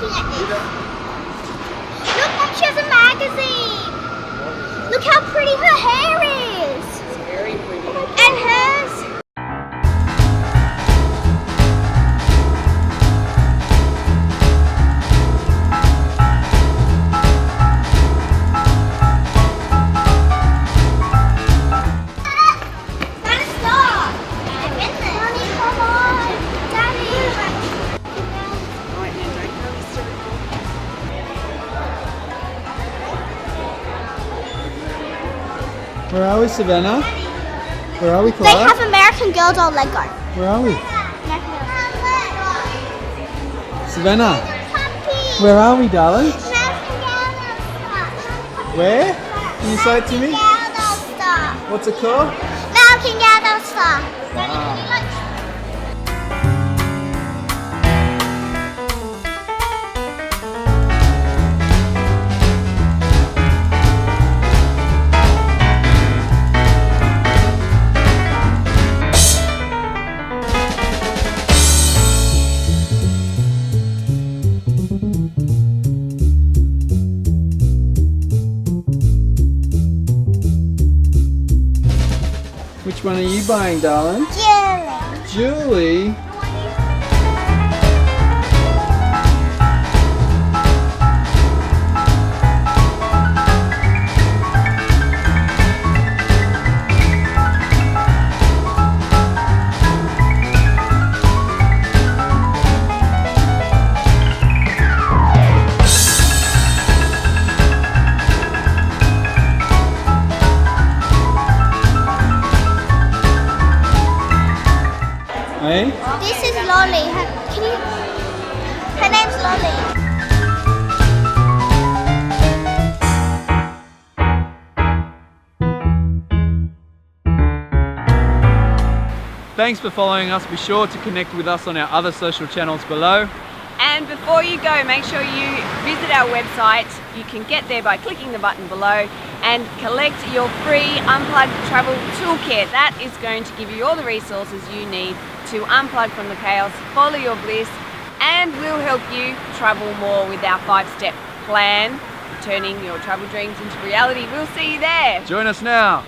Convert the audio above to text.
looking at this. Look, Mom, she has a magazine. Look how pretty her hair is. It's very pretty. And hers. Where are we, Savannah? Where are we, They Clara? have American Girl doll Lego. Where are we? Savannah, Puppy. where are we, darling? American Girl doll stuff. Where? Can you say it to me? Girl doll stuff. What's it called? American Girl doll stuff. Which one are you buying, darling? Julie. Julie? Hey? This is Lolly. Her name's Lolly. Thanks for following us. Be sure to connect with us on our other social channels below. And before you go, make sure you visit our website. You can get there by clicking the button below and collect your free Unplugged Travel Toolkit. That is going to give you all the resources you need to unplug from the chaos, follow your bliss, and will help you travel more with our 5-step plan, turning your travel dreams into reality. We'll see you there. Join us now.